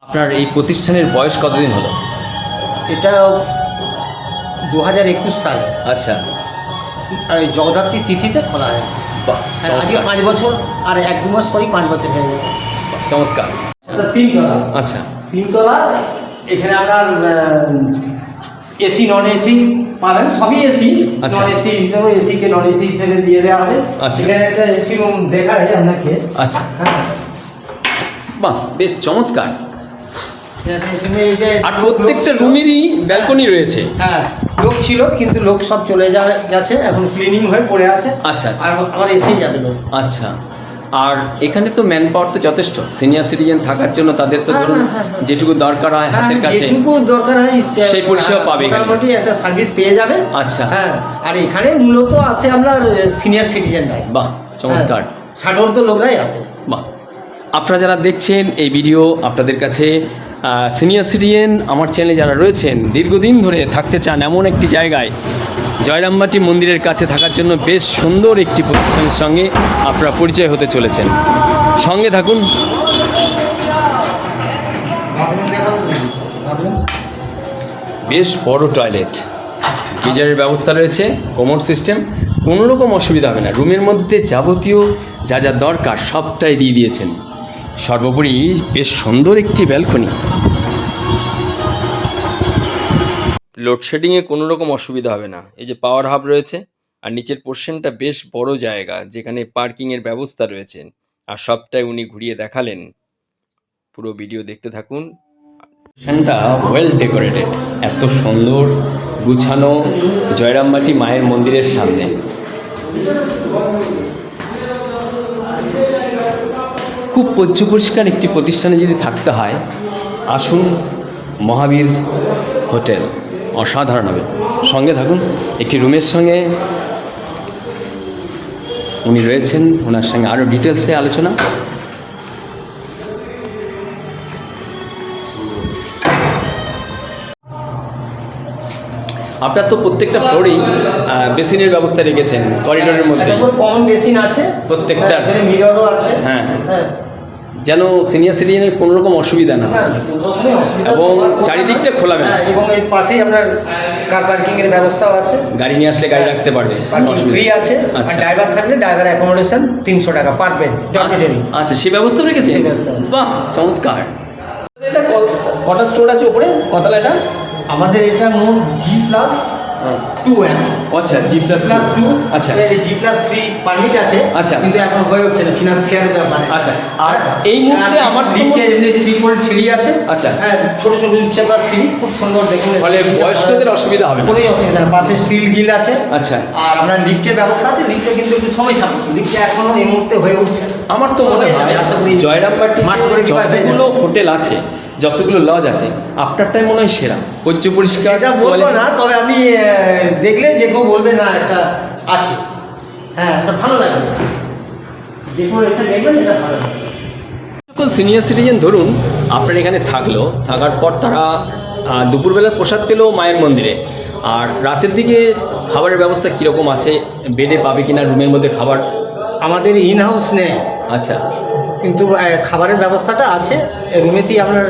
আপনার এই প্রতিষ্ঠানের বয়স কতদিন হলো? এটা 2021 সালে আচ্ছা, এই জগদ্ধাত্রী তিথিতে খোলা হয়েছে। বাহ, আজকে চমৎকার। 5 বছর আর 1-2 মাস পরেই 5 বছর হয়ে যাবে। চমৎকার। এটা 3 তলা। আচ্ছা, 3 তলা। এখানে আপনার এসি নন এসি পাবেন, সবই এসি। আচ্ছা। নন এসি হিসেবে এসি কে নন এসি হিসেবে দিয়ে দেওয়া হবে। আচ্ছা। এখানে একটা এসি রুম দেখায় আপনাকে। আচ্ছা, হ্যাঁ, বাহ, বেশ চমৎকার। এটা এসি রুমে এই যে আর প্রত্যেকটা রুমেরই ব্যালকনি রয়েছে। হ্যাঁ, লোক ছিল কিন্তু লোক সব চলে গেছে, এখন ক্লিনিং হয়ে পড়ে আছে। আচ্ছা, আচ্ছা। আর আবার এসেই যাবে লোক। আচ্ছা, আর এখানে তো ম্যান পাওয়ার তো যথেষ্ট। সিনিয়র সিটিজেন থাকার জন্য তাদের তো ধরুন যেটুকু দরকার হয় হাতের কাছে যেটুকু দরকার হয় সেই পরিষেবা পাবে এখানে। মোটামুটি একটা সার্ভিস পেয়ে যাবে। আচ্ছা। হ্যাঁ, আর এখানে মূলত আসে আপনার সিনিয়র সিটিজেনরাই। বাহ, চমৎকার। 60 লোকরাই আসে। বাহ, আপনারা যারা দেখছেন এই ভিডিও, আপনাদের কাছে সিনিয়র সিটিজেন আমার চ্যানেলে যারা রয়েছেন, দীর্ঘদিন ধরে থাকতে চান এমন একটি জায়গায়, জয়রামবাটি মন্দিরের কাছে থাকার জন্য বেশ সুন্দর একটি প্রতিষ্ঠানের সঙ্গে আপনারা পরিচয় হতে চলেছেন। সঙ্গে থাকুন। বেশ বড় টয়লেট, গিজারের ব্যবস্থা রয়েছে, কোমর সিস্টেম, কোনো রকম অসুবিধা হবে না। রুমের মধ্যে যাবতীয় যা যা দরকার সবটাই দিয়ে দিয়েছেন। সর্বোপরি বেশ সুন্দর একটি ব্যালকনি। লোডশেডিংয়ে কোনো রকম অসুবিধা হবে না। এই যে পাওয়ার হাব রয়েছে, আর নিচের পোর্শনটা বেশ বড় জায়গা যেখানে পার্কিংয়ের ব্যবস্থা রয়েছে, আর সবটাই উনি ঘুরিয়ে দেখালেন। পুরো ভিডিও দেখতে থাকুন। পোর্শনটা ওয়েল ডেকোরেটেড, এত সুন্দর গুছানো জয়রামবাটি মায়ের মন্দিরের সামনে। খুব পরিষ্কার একটি প্রতিষ্ঠানে যদি থাকতে হয়, আসুন মহাবীর হোটেল, অসাধারণ হবে। সঙ্গে থাকুন। একটি রুমের সঙ্গে উনি রয়েছেন, ওনার সঙ্গে আরও ডিটেলসে আলোচনা। আপনার তো প্রত্যেকটা ফ্লোরেই বেসিনের ব্যবস্থা রেখেছেন, করিডোরের মধ্যে কমন বেসিন আছে প্রত্যেকটা। এখানে মিররও আছে। হ্যাঁ, হ্যাঁ, যেন সিনিয়র সিটিজেনের কোনো রকম অসুবিধা না হয়, কোনো রকমই অসুবিধা এবং হওয়ার কথা চারিদিকটা না। খোলা মেলা। হ্যাঁ, এবং এর পাশেই আপনার কার পার্কিং এর ব্যবস্থাও আছে। গাড়ি নিয়ে আসলে গাড়ি রাখতে পারবে, পার্কিং ফ্রি আছে। আর আচ্ছা, ড্রাইভার থাকলে ড্রাইভার অ্যাকোমোডেশন 300 টাকা পার বেড ডরমিটরি। আচ্ছা, সে ব্যবস্থা রেখেছে। সেই ব্যবস্থা আছে। বাহ, চমৎকার। এটা কটা স্টোর আছে উপরে, কতলা এটা? আমাদের এটা মোট G+2 এখন। আচ্ছা, G+2। আচ্ছা, G+3 পারমিট আছে। আচ্ছা। কিন্তু এখন হয়ে উঠছে না, ফিনান্সিয়াল ব্যাপারে। আচ্ছা, আর এই মুহূর্তে আমার তো লিফটে এমনি 3 ফোল্ড সিঁড়ি আছে। আচ্ছা। হ্যাঁ, ছোট ছোট উচ্চতার সিঁড়ি, খুব সুন্দর দেখুন। ফলে বয়স্কদের অসুবিধা হবে না। কোনোই অসুবিধা না। পাশে স্টিল গিল আছে। আচ্ছা, আর আপনার লিফটের ব্যবস্থা আছে। লিফটে কিন্তু একটু সময় সাপেক্ষ, লিফটে এখনো এই মুহূর্তে হয়ে উঠছে না। আমার তো মনে হয় আশা করি জয়রামবাটি মাঠ করে যতগুলো হোটেল আছে, যতগুলো লজ আছে, আপনারটাই মনে হয় সেরা। পরিষ্কার। সেটা বলবো না, তবে আমি দেখলে যে কেউ বলবে না একটা আছে। হ্যাঁ, এটা ভালো লাগবে, যে কেউ এসে দেখবেন এটা ভালো লাগবে। সকল সিনিয়র সিটিজেন ধরুন আপনার এখানে থাকার পর তারা দুপুরবেলার প্রসাদ পেলেও মায়ের মন্দিরে, আর রাতের দিকে খাবারের ব্যবস্থা কীরকম আছে? বেডে পাবে কিনা রুমের মধ্যে খাবার? আমাদের ইন হাউস নেই। আচ্ছা, কিন্তু খাবারের ব্যবস্থাটা আছে। রুমেতেই আপনার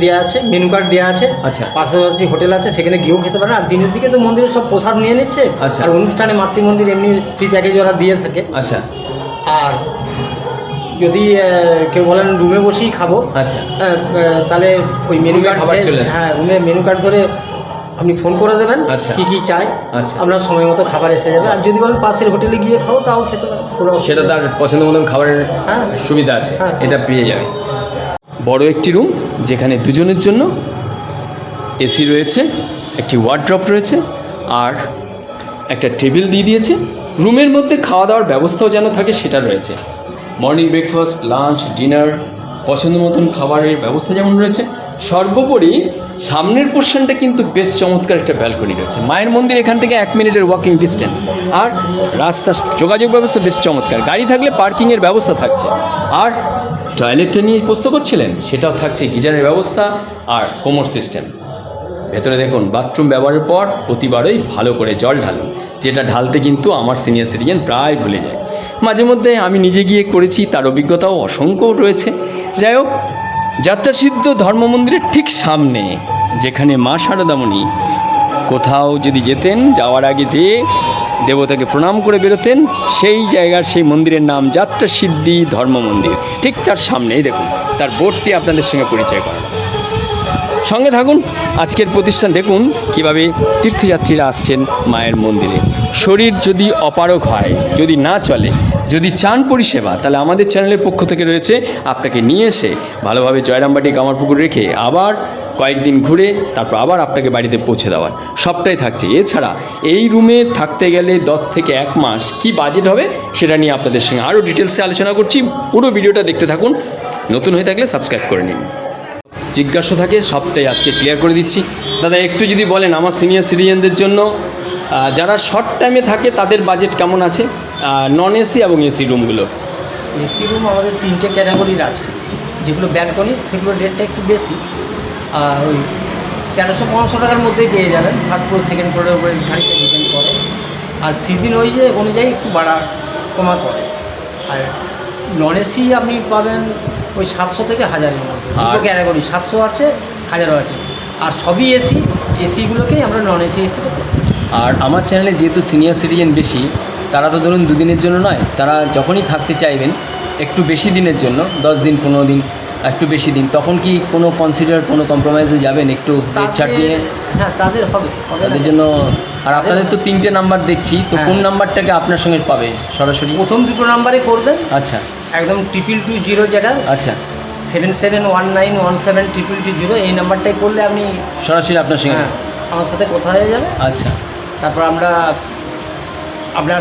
দেওয়া আছে, মেনু কার্ড দেওয়া আছে। আচ্ছা। পাশাপাশি হোটেল আছে, সেখানে গিয়েও খেতে পারেন। আর দিনের দিকে তো মন্দিরে সব প্রসাদ নিয়ে নিচ্ছে। আচ্ছা। আর অনুষ্ঠানে মাতৃমন্দির এমনি ফ্রি প্যাকেজ ওরা দিয়ে থাকে। আচ্ছা, আর যদি কেউ বলেন রুমে বসেই খাবো, আচ্ছা, তাহলে ওই মেনু রুমে কার্ড খাবার চলে আসে। হ্যাঁ, রুমে মেনু কার্ড ধরে আপনি ফোন করে দেবেন আচ্ছা। কি কি চাই। আচ্ছা। আপনার সময় মতো খাবার এসে যাবে। আর যদি বলেন পাশের হোটেলে গিয়ে খাও, তাও খেতে পারেন, কোনো সেটা অসুবিধা তার পছন্দ মতন খাবারের হ্যাঁ। সুবিধা আছে, হ্যাঁ। এটা পেয়ে যাবে। বড় একটি রুম যেখানে দুজনের জন্য এসি রয়েছে, একটি ওয়ার্ড্রপ রয়েছে, আর একটা টেবিল দিয়ে দিয়েছে। রুমের মধ্যে খাওয়া দাওয়ার ব্যবস্থাও যেন থাকে সেটা রয়েছে। মর্নিং ব্রেকফাস্ট, লাঞ্চ, ডিনার, পছন্দ মতন খাবারের ব্যবস্থা যেমন রয়েছে। সর্বোপরি সামনের পোর্শনটা কিন্তু বেশ চমৎকার একটা ব্যালকনি রয়েছে। মায়ের মন্দির এখান থেকে 1 মিনিটের ওয়াকিং ডিস্টেন্স, আর রাস্তার যোগাযোগ ব্যবস্থা বেশ চমৎকার। গাড়ি থাকলে পার্কিংয়ের ব্যবস্থা থাকছে, আর টয়লেটটা নিয়ে প্রশ্ন করছিলেন, সেটাও থাকছে, গিজারের ব্যবস্থা আর কোমর সিস্টেম। ভেতরে দেখুন, বাথরুম ব্যবহারের পর প্রতিবারই ভালো করে জল ঢালুন, যেটা ঢালতে কিন্তু আমার সিনিয়র সিটিজেন প্রায় ভুলে যায়। মাঝে মধ্যে আমি নিজে গিয়ে করেছি, তার অভিজ্ঞতাও অসংখ্য রয়েছে। যাই হোক, যাত্রাসিদ্ধ ধর্ম মন্দিরের ঠিক সামনে, যেখানে মা শারদামণি কোথাও যদি যেতেন, যাওয়ার আগে যেয়ে দেবতাকে প্রণাম করে বেরোতেন, সেই জায়গার সেই মন্দিরের নাম যাত্রাসিদ্ধি ধর্ম মন্দির। ঠিক তার সামনেই দেখুন, তার বোর্ডটি আপনাদের সঙ্গে পরিচয় করানো। সঙ্গে থাকুন, আজকের প্রতিষ্ঠান দেখুন কিভাবে তীর্থযাত্রীরা আসছেন মায়ের মন্দিরে। শরীর যদি অপারগ হয়, যদি না চলে, যদি চান পরিষেবা, তাহলে আমাদের চ্যানেলের পক্ষ থেকে রয়েছে আপনাকে নিয়ে এসে ভালোভাবে জয়রামবাটি কামারপুকুর রেখে আবার কয়েকদিন ঘুরে তারপর আবার আপনাকে বাড়িতে পৌঁছে দেওয়ার সবটাই থাকছে। এছাড়া এই রুমে থাকতে গেলে 10 থেকে 1 মাস কি বাজেট হবে সেটা নিয়ে আপনাদের সঙ্গে আরও ডিটেলসে আলোচনা করছি। পুরো ভিডিওটা দেখতে থাকুন, নতুন হয়ে থাকলে সাবস্ক্রাইব করে নিন। জিজ্ঞাসা থাকে সবটাই আজকে ক্লিয়ার করে দিচ্ছি। দাদা একটু যদি বলেন আমার সিনিয়র সিটিজেনদের জন্য যারা শর্ট টাইমে থাকে তাদের বাজেট কেমন আছে, নন এসি এবং এসি রুমগুলো? এসি রুম আমাদের 3টে ক্যাটাগরির আছে, যেগুলো ব্যালকনি সেগুলো রেটটা একটু বেশি, আর ওই 1300-1500 টাকার মধ্যেই পেয়ে যাবেন। ফার্স্ট ফ্লোর সেকেন্ড ফ্লোরের উপরে গাড়িতে ডিপেন্ড করে, আর সিজন অনুযায়ী একটু বাড়া কমা করে। আর নন এসি আপনি পাবেন ওই 700 থেকে 1000-এর মধ্যে। দুটো ক্যাটাগরি, 700 আছে, 1000ও আছে, আর সবই এসিগুলোকেই আমরা নন এসি আর আমার চ্যানেলে যেহেতু সিনিয়র সিটিজেন বেশি, তারা তো ধরুন 2 দিনের জন্য নয়, তারা যখনই থাকতে চাইবেন একটু বেশি দিনের জন্য, 10 দিন 15 দিন, একটু বেশি দিন, তখন কি কোনো কোনো কম্প্রোমাইজে যাবেন একটু ছাড় দিয়ে? হ্যাঁ, তাদের হবে তাদের জন্য। আর আপনাদের তো 3টে নাম্বার দেখছি, তো কোন নাম্বারটাকে আপনার সঙ্গে পাবে সরাসরি? প্রথম 2টো নাম্বারে করবেন। আচ্ছা, একদম 22220 যেটা, আচ্ছা, 7719172220, এই নাম্বারটাই করলে আপনি সরাসরি আপনার সঙ্গে আমার সাথে কথা হয়ে যাবে। আচ্ছা, তারপর আপনার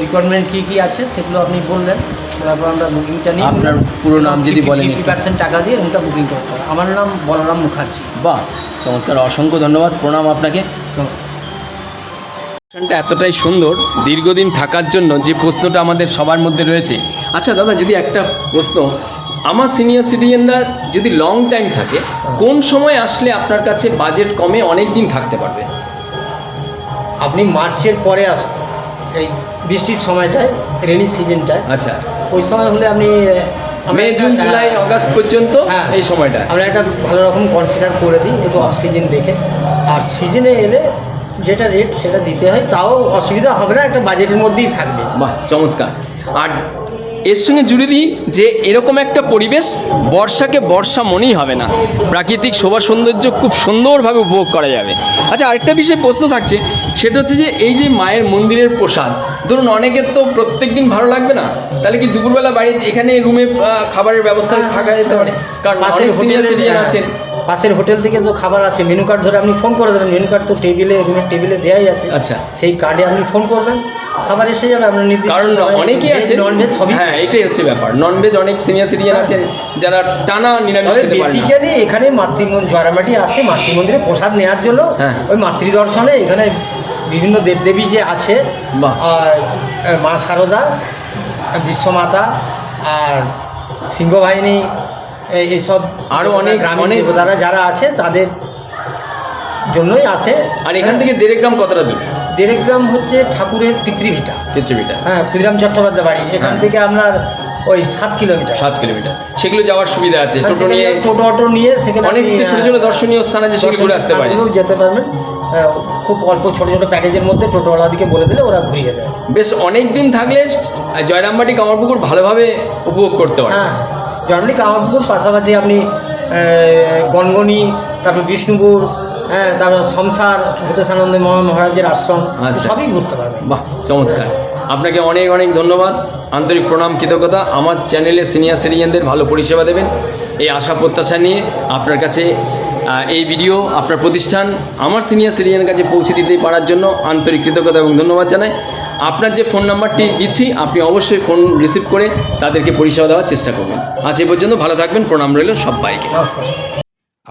রিকোয়ারমেন্ট কী আছে সেগুলো আপনি বললেন, তারপর আমরা বুকিংটা নিই। আপনার পুরো নাম যদি বলেন। 50% টাকা দিয়ে রুমটা বুকিং করতে হবে। আমার নাম বলরাম মুখার্জি। বাহ, চমৎকার, অসংখ্য ধন্যবাদ, প্রণাম আপনাকে। অনুষ্ঠানটা এতটাই সুন্দর, দীর্ঘদিন থাকার জন্য যে প্রশ্নটা আমাদের সবার মধ্যে রয়েছে। আচ্ছা দাদা, যদি একটা প্রশ্ন, আমার সিনিয়র সিটিজেনরা যদি লং টাইম থাকে, কোন সময় আসলে আপনার কাছে বাজেট কমে অনেক দিন থাকতে পারবে? আপনি মার্চের পরে আসুন, এই বৃষ্টির সময়টায়, রেনি সিজনটায়। আচ্ছা, ওই সময় হলে আপনি মে, জুন, জুলাই, আগস্ট পর্যন্ত এই সময়টা আমরা একটা ভালো রকম কনসিডার করে দিই, একটু অফ সিজন দেখে। আর সিজনে এলে যেটা রেট সেটা দিতে হয়, তাও অসুবিধা হবে না, একটা বাজেটের মধ্যেই থাকবে। বাহ, চমৎকার। আর এর সঙ্গে জুড়ে দিই যে এরকম একটা পরিবেশ বর্ষাকে বর্ষা মনেই হবে না, প্রাকৃতিক শোভা সৌন্দর্য খুব সুন্দরভাবে উপভোগ করা যাবে। আচ্ছা, আরেকটা বিষয়ে প্রশ্ন থাকছে, সেটা হচ্ছে যে এই যে মায়ের মন্দিরের প্রসাদ, ধরুন অনেকের তো প্রত্যেক দিন ভালো লাগবে না, তাহলে কি দুপুরবেলা বাড়িতে এখানে রুমে খাবারের ব্যবস্থা থাকা যেতে পারে? কারণ অনেক সিনিয়র সিটিজেন আছেন, পাশের হোটেল থেকে তো খাবার আছে, মেনু কার্ড ধরে আপনি ফোন করে দেবেন, মেনু কার্ড তো রুমের টেবিলে দেওয়াই আছে। আচ্ছা, সেই কার্ডে আপনি ফোন করবেন, খাবার এসে যাবে আপনার নির্দিষ্ট। কারণ অনেকেই আছে ননভেজ সবই, হ্যাঁ এটাই হচ্ছে ব্যাপার, ননভেজ অনেক সিনিয়র সিটিজেন আছেন যারা টানা নিরামিষ খেতে পারেন না। বেসিক্যালি এখানে জয়রামবাটি আসে মাতৃমন্দিরে প্রসাদ নেওয়ার জন্য, ওই মাতৃদর্শনে। এখানে বিভিন্ন দেবদেবী যে আছে, মা শারদা, বিশ্বমাতা আর সিংহবাহিনী, এইসব আরও অনেক গ্রামীণ দেবতারা যারা আছে তাদের জন্যই আসে। আর এখান থেকে দেড়গ্রাম কতটা দূর? দেড়গ্রাম হচ্ছে ঠাকুরের পিতৃভিটা। হ্যাঁ, ক্ষুদিরাম চট্টোপাধ্যায় বাড়ি, এখান থেকে আপনার ওই 7 কিলোমিটার। 7 কিলোমিটার, সেগুলো যাওয়ার সুবিধা আছে, টোটো অটো নিয়ে সেখানে অনেক ছোট ছোট দর্শনীয় স্থান আছে, সেগুলো ঘুরে আসতে পারেন, যেতে পারবেন। খুব অল্প ছোট ছোট প্যাকেজের মধ্যে টোটোওয়ালাদিকে বলে দিলে ওরা ঘুরিয়ে দেয়। বেশ অনেক দিন থাকলে জয়রামবাটি কামারপুকুর ভালোভাবে উপভোগ করতে পারেন। হ্যাঁ, জয়রামবাটি কামারপুকুর পাশাপাশি আপনি গনগনি, তারপর বিষ্ণুপুর, হ্যাঁ, তারপর সংসার, ভূতেশানন্দ মহারাজের আশ্রম, সবই ঘুরতে পারবেন। বাহ, চমৎকার, আপনাকে অনেক অনেক ধন্যবাদ, আন্তরিক প্রণাম, কৃতজ্ঞতা। আমার চ্যানেলে সিনিয়র সিটিজেনদের ভালো পরিষেবা দেবেন এই আশা প্রত্যাশা নিয়ে আপনার কাছে এই ভিডিও, আপনার প্রতিষ্ঠান আমার সিনিয়র সিটিজেনের কাছে পৌঁছে দিতে পারার জন্য আন্তরিক কৃতজ্ঞতা এবং ধন্যবাদ জানাই। আপনার যে ফোন নাম্বারটি দিচ্ছি, আপনি অবশ্যই ফোন রিসিভ করে তাদেরকে পরিষেবা দেওয়ার চেষ্টা করবেন। আজ এ পর্যন্ত, ভালো থাকবেন, প্রণাম রইল সবাইকে।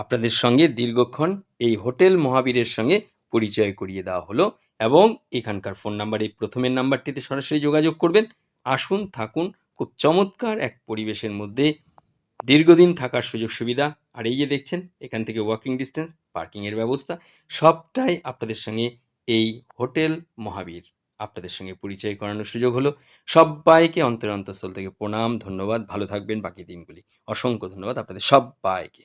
আপনাদের সঙ্গে দীর্ঘক্ষণ এই হোটেল মহাবীরের সঙ্গে পরিচয় করিয়ে দেওয়া হলো, এবং এখানকার ফোন নাম্বার, এই প্রথমের নাম্বারটিতে সরাসরি যোগাযোগ করবেন। আসুন, থাকুন, খুব চমৎকার এক পরিবেশের মধ্যে দীর্ঘদিন থাকার সুযোগ সুবিধা। আর এই যে দেখছেন, এখান থেকে ওয়াকিং ডিস্টেন্স, পার্কিংয়ের ব্যবস্থা, সবটাই আপনাদের সঙ্গে এই হোটেল মহাবীর। আপনাদের সঙ্গে পরিচয় করানোর সুযোগ হলো। সব্বাইকে অন্তরের অন্তঃস্থল থেকে প্রণাম, ধন্যবাদ। ভালো থাকবেন বাকি দিনগুলি। অসংখ্য ধন্যবাদ আপনাদের সব্বাইকে।